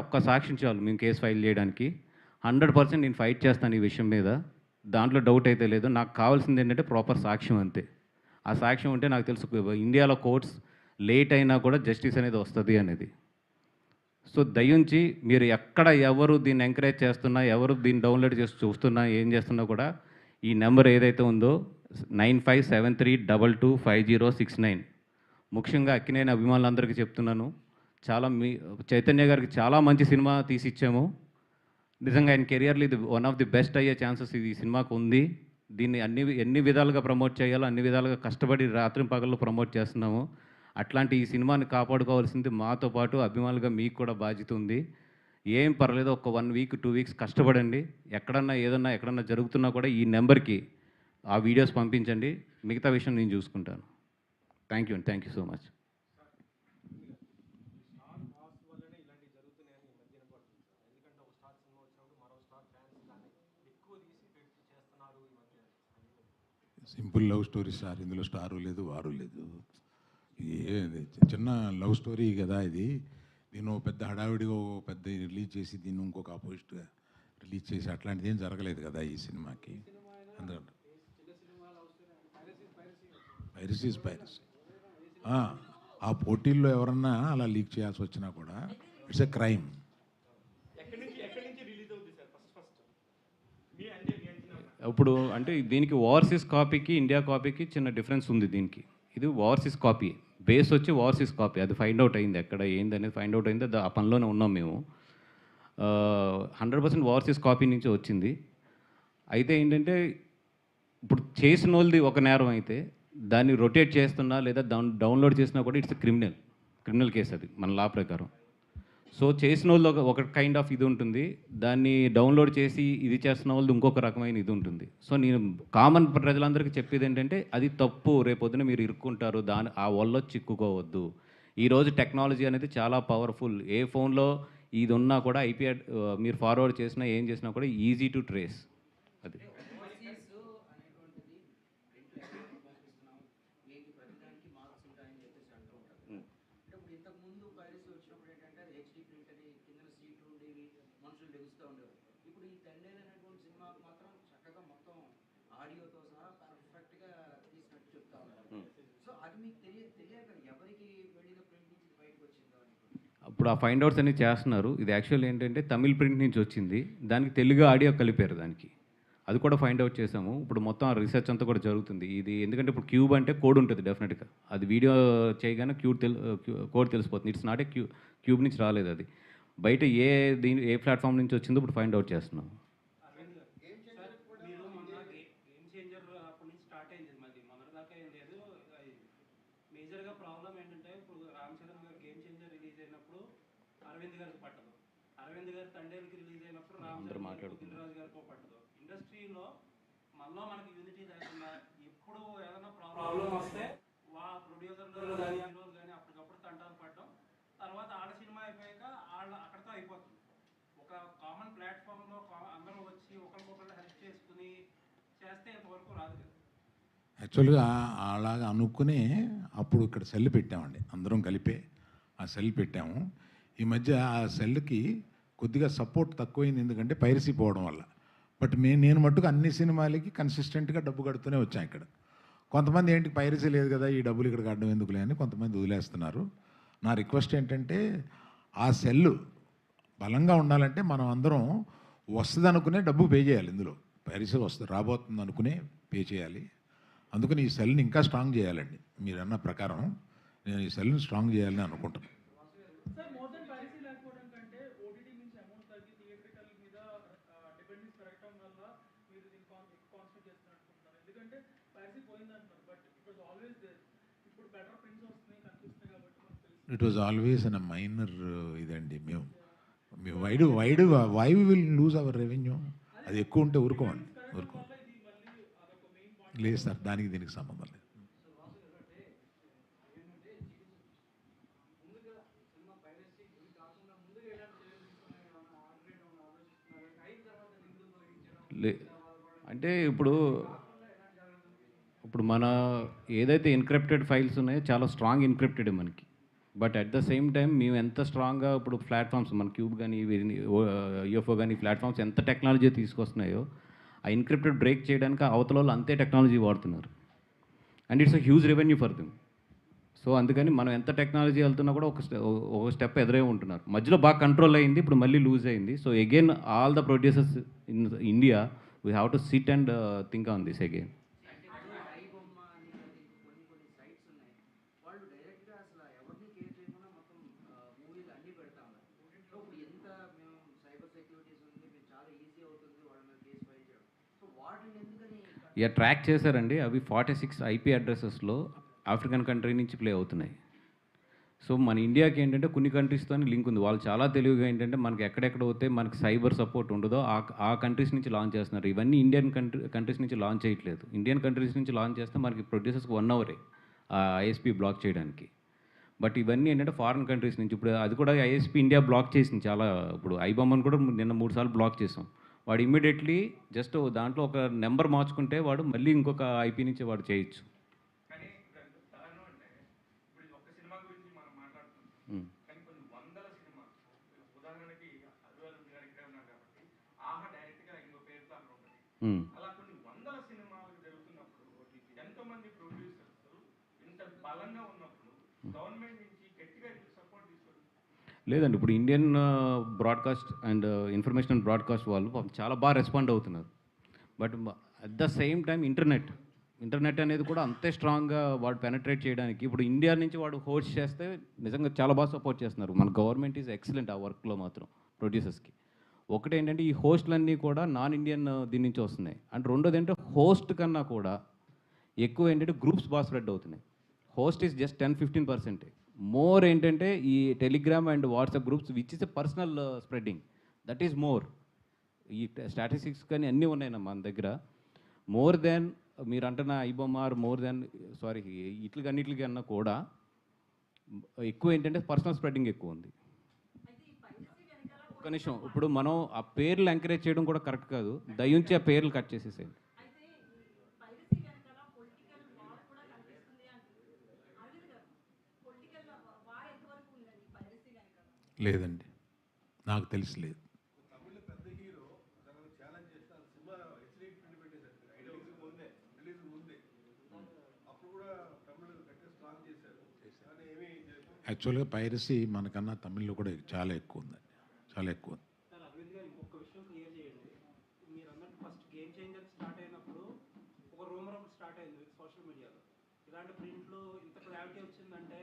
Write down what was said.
ఒక్క సాక్ష్యం చాలు మేము కేసు ఫైల్ చేయడానికి. 100% నేను ఫైట్ చేస్తాను ఈ విషయం మీద. దాంట్లో డౌట్ అయితే లేదు. నాకు కావాల్సింది ఏంటంటే ప్రాపర్ సాక్ష్యం అంతే. ఆ సాక్ష్యం ఉంటే నాకు తెలుసు ఇండియాలో కోర్ట్స్ లేట్ అయినా కూడా జస్టిస్ అనేది వస్తది అనేది. సో దయించి మీరు ఎక్కడ ఎవరు దీన్ని ఎంకరేజ్ చేస్తున్నా, ఎవరు దీన్ని డౌన్లోడ్ చేసి చూస్తున్నా, ఏం చేస్తున్నా కూడా ఈ నెంబర్ ఏదైతే ఉందో 9573225069 ముఖ్యంగా అక్కినేని అభిమానులందరికీ చెప్తున్నాను. చాలా చైతన్య గారికి చాలా మంచి సినిమా తీసిచ్చాము. నిజంగా ఆయన కెరియర్‌లో ఇది వన్ ఆఫ్ ది బెస్ట్ అయ్యే ఛాన్సెస్ ఈ సినిమాకు ఉంది. దీన్ని ఎన్ని విధాలుగా ప్రమోట్ చేయాలో అన్ని విధాలుగా కష్టపడి రాత్రింపగళ్ళు ప్రమోట్ చేస్తున్నాము. అట్లాంటి ఈ సినిమాని కాపాడుకోవాల్సింది మాతో పాటు అభిమానులుగా మీకు కూడా బాధ్యత ఉంది. ఏం పర్లేదు ఒక 1 వీక్, 2 వీక్స్ కష్టపడండి. ఎక్కడన్నా జరుగుతున్నా కూడా ఈ నెంబర్‌కి ఆ వీడియోస్ పంపించండి. మిగతా విషయం నేను చూసుకుంటాను. థ్యాంక్ యూ అండి. Thank you so much. Simple love story sir. ఇందులో స్టారు లేదు, వారు లేదు. చిన్న లవ్ స్టోరీ కదా ఇది. దీన్ని పెద్ద హడావిడిగా పెద్ద రిలీజ్ చేసి దీన్ని ఇంకొక ఆపోజిట్గా రిలీజ్ చేసి అట్లాంటిది ఏం జరగలేదు కదా ఈ సినిమాకి. అందుకంటే పైరసీ ఆ పోటీల్లో ఎవరన్నా అలా లీక్ చేయాల్సి వచ్చినా కూడా ఇట్స్ ఎ క్రైమ్. ఇప్పుడు అంటే దీనికి ఓవర్సీస్ కాపీకి ఇండియా కాపీకి చిన్న డిఫరెన్స్ ఉంది దీనికి. ఇది ఓవర్సీస్ కాపీ, బేస్ వచ్చి ఓవర్సీస్ కాపీ. అది ఫైండ్ అవుట్ అయింది ఎక్కడ ఏందనేది ఫైండ్ అవుట్ అయింది. ఆ పనిలోనే ఉన్నాం మేము. 100% ఓవర్సీస్ కాపీ నుంచి వచ్చింది. అయితే ఏంటంటే ఇప్పుడు చేసిన వాళ్ళది ఒక నేరం అయితే దాన్ని రొటేట్ చేస్తున్నా లేదా డౌన్లోడ్ చేసినా కూడా ఇట్స్ క్రిమినల్ కేసు అది మన లా ప్రకారం. సో చేసిన వాళ్ళు ఒక కైండ్ ఆఫ్ ఇది ఉంటుంది, దాన్ని డౌన్లోడ్ చేసి ఇది చేస్తున్న వాళ్ళు ఇంకొక రకమైన ఇది ఉంటుంది. సో నేను కామన్ ప్రజలందరికీ చెప్పేది ఏంటంటే అది తప్పు. రేపొద్దున మీరు ఇరుక్కుంటారు, ఆ వల్ల చిక్కుకోవద్దు. ఈరోజు టెక్నాలజీ అనేది చాలా పవర్ఫుల్. ఏ ఫోన్లో ఇది ఉన్నా కూడా ఐపీ మీరు ఫార్వర్డ్ చేసినా ఏం చేసినా కూడా ఈజీ టు ట్రేస్. అది ఇప్పుడు ఆ ఫైండ్ అవుట్స్ అన్ని చేస్తున్నారు. ఇది యాక్చువల్ ఏంటంటే తమిళ్ ప్రింట్ నుంచి వచ్చింది, దానికి తెలుగు ఆడియో కలిపారు దానికి. అది కూడా ఫైండ్ అవుట్ చేసాము. ఇప్పుడు మొత్తం రీసెర్చ్ అంతా కూడా జరుగుతుంది. ఇది ఎందుకంటే ఇప్పుడు క్యూబ్ అంటే కోడ్ ఉంటుంది డెఫినెట్గా. అది వీడియో చేయగానే కోడ్ తెలిసిపోతుంది. ఇట్స్ నాట్ ఏ క్యూబ్ నుంచి రాలేదు అది. బయట ఏ ప్లాట్ఫామ్ నుంచి వచ్చిందో ఇప్పుడు ఫైండ్ అవుట్ చేస్తున్నాం. మేజర్గా ప్రాబ్లం ఏంటంటే ఇప్పుడు రామ్ చరణ్ గారు గేమ్ చేంజర్ రిలీజ్ అయినప్పుడు అరవింద్ గారికి పట్టదు, అరవింద్ గారు తండేలకి రిలీజ్ అయినప్పుడు రాజ్ గారికి పట్టదు. ఇండస్ట్రీలో మనకి యూనిటీ లేకుండా ఎప్పుడు ఏదైనా ప్రాబ్లం వస్తే ప్రొడ్యూసర్లు కానీ హీరోలు కానీ అప్పటికప్పుడు తంటాలు పడడం, తర్వాత ఆడ సినిమా అయిపోయాక అక్కడితో అయిపోతుంది. ఒక కామన్ ప్లాట్ఫామ్లో అందరూ వచ్చి ఒకరికొకరు హెల్ప్ చేసుకుని చేస్తే ఇంతవరకు రాదు కదా. యాక్చువల్గా అలాగా అనుకునే అప్పుడు ఇక్కడ సెల్ పెట్టామండి, అందరం కలిపే ఆ సెల్ పెట్టాము. ఈ మధ్య ఆ సెల్కి కొద్దిగా సపోర్ట్ తక్కువైంది, ఎందుకంటే పైరసీ పోవడం వల్ల. బట్ నేను మట్టుకు అన్ని సినిమాలకి కన్సిస్టెంట్గా డబ్బు కడుతూనే వచ్చాను ఇక్కడ. కొంతమంది ఏంటి పైరసీ లేదు కదా ఈ డబ్బులు ఇక్కడ కట్టడం ఎందుకులే అని కొంతమంది వదిలేస్తున్నారు. నా రిక్వెస్ట్ ఏంటంటే ఆ సెల్ బలంగా ఉండాలంటే మనం అందరం వస్తుంది అనుకునే డబ్బు పే చేయాలి. ఇందులో పైరసీ రాబోతుంది అనుకునే పే చేయాలి. అందుకని ఈ సెల్ని ఇంకా స్ట్రాంగ్ చేయాలండి. మీరు అన్న ప్రకారం నేను ఈ సెల్ని స్ట్రాంగ్ చేయాలని అనుకుంటున్నాను. It was always an minor ఇదండి. మేము we will lose our revenue. అది ఎక్కువ ఉంటే ఊరుకోండి. లేదు సార్, దీనికి సంబంధం లేదు. అంటే ఇప్పుడు మన ఏదైతే ఎన్క్రిప్టెడ్ ఫైల్స్ ఉన్నాయో చాలా స్ట్రాంగ్ ఎన్క్రిప్టెడ్ మనకి. But at the same time మేము ఎంత స్ట్రాంగ్గా ఇప్పుడు ప్లాట్ఫామ్స్ మన క్యూబ్ కానీ యూఎఫ్ఓ కానీ ప్లాట్ఫామ్స్ ఎంత టెక్నాలజీ తీసుకొస్తున్నాయో ఆ ఎన్క్రిప్టెడ్ బ్రేక్ చేయడానికి అవతల వాళ్ళు అంతే టెక్నాలజీ వాడుతున్నారు. And it's a huge revenue for them. So అందుకని మనం ఎంత టెక్నాలజీ వెళ్తున్నా కూడా ఒక స్టెప్ ఎదురే ఉంటున్నారు. మధ్యలో బాగా కంట్రోల్ అయింది, ఇప్పుడు మళ్ళీ లూజ్ అయింది. So again all the producers in India we have to SIT and think on this again. ఇక ట్రాక్ చేశారండి, అవి 46 ఐపీ అడ్రసెస్లో ఆఫ్రికన్ కంట్రీ నుంచి ప్లే అవుతున్నాయి. సో మన ఇండియాకి ఏంటంటే కొన్ని కంట్రీస్తో లింక్ ఉంది. వాళ్ళు చాలా తెలివిగా ఏంటంటే మనకి ఎక్కడెక్కడ పోతే మనకి సైబర్ సపోర్ట్ ఉండదో ఆ కంట్రీస్ నుంచి లాంచ్ చేస్తున్నారు. ఇవన్నీ ఇండియన్ కంట్రీస్ నుంచి లాంచ్ చేయట్లేదు. ఇండియన్ కంట్రీస్ నుంచి లాంచ్ చేస్తే మనకి ప్రొడ్యూసర్స్కి 1 అవరే ఐఎస్పీ బ్లాక్ చేయడానికి. బట్ ఇవన్నీ ఏంటంటే ఫారిన్ కంట్రీస్ నుంచి. ఇప్పుడు అది కూడా ఐఎస్పీ ఇండియా బ్లాక్ చేసింది చాలా. ఇప్పుడు ఐబొమ్మను కూడా నిన్న 3 సార్లు బ్లాక్ చేసాం. వాడు ఇమ్మీడియట్లీ జస్ట్ దాంట్లో ఒక నెంబర్ మార్చుకుంటే వాడు మళ్ళీ ఇంకొక ఐపీ నుంచి వాడు చేయొచ్చు. అలా కొన్ని వందల సినిమాలు జరుగుతున్నప్పుడు ఎంతోమంది ప్రొడ్యూసర్స్ ఇంత బలంగా ఉన్నప్పుడు గవర్నమెంట్ నుంచి గట్టిగా సపోర్ట్ తీసుకోవాలి. లేదండి, ఇప్పుడు Indian broadcast and information and broadcast వాళ్ళు చాలా బాగా రెస్పాండ్ అవుతున్నారు. But at the same time internet అనేది కూడా అంతే స్ట్రాంగ్గా వాడు పెనట్రేట్ చేయడానికి ఇప్పుడు ఇండియా నుంచి వాడు హోస్ట్ చేస్తే నిజంగా చాలా బాగా సపోర్ట్ చేస్తున్నారు. మన గవర్నమెంట్ ఈజ్ ఎక్సలెంట్ ఆ వర్క్లో మాత్రం ప్రొడ్యూసర్స్కి. ఒకటి ఏంటంటే ఈ హోస్ట్లన్నీ కూడా నాన్ ఇండియన్ దీని నుంచి వస్తున్నాయి. అండ్ రెండోది ఏంటంటే హోస్ట్ కన్నా కూడా ఎక్కువ ఏంటంటే గ్రూప్స్ బాగా స్ప్రెడ్ అవుతున్నాయి. Host is just 10-15%. మోర్ ఏంటంటే ఈ Telegram and WhatsApp groups which is a personal spreading, that is more. ఈ స్టాటిస్టిక్స్ కానీ అన్నీ ఉన్నాయన్న మన దగ్గర. మోర్ దెన్ మీరు అంటున్న ఐబొమ్మార్ మోర్ దెన్ అన్నిటికి అన్నా కూడా ఎక్కువ ఏంటంటే పర్సనల్ స్ప్రెడ్డింగ్ ఎక్కువ ఉంది. ఒక్క నిమిషం, ఇప్పుడు మనం ఆ పేర్లు ఎంకరేజ్ చేయడం కూడా కరెక్ట్ కాదు. దయించి ఆ పేర్లు కట్ చేసేసేయండి. లేదండి, నాకు తెలిసి లేదు. యాక్చువల్గా పైరసీ మనకన్నా తమిళ్లో కూడా చాలా ఎక్కువ ఉందండి, చాలా ఎక్కువ ఉంది. సార్ అరవింద్ గారు ఇంకొక విషయం క్లియర్ చేయండి. మీరు అన్నట్టు ఫస్ట్ గేమ్ చేంజర్ స్టార్ట్ అయినప్పుడు ఒక రూమర్ ఒకటి స్టార్ట్ అయింది సోషల్ మీడియాలో. ఇలాంటి ప్రింట్లు ఇంత క్లారిటీ వచ్చిందంటే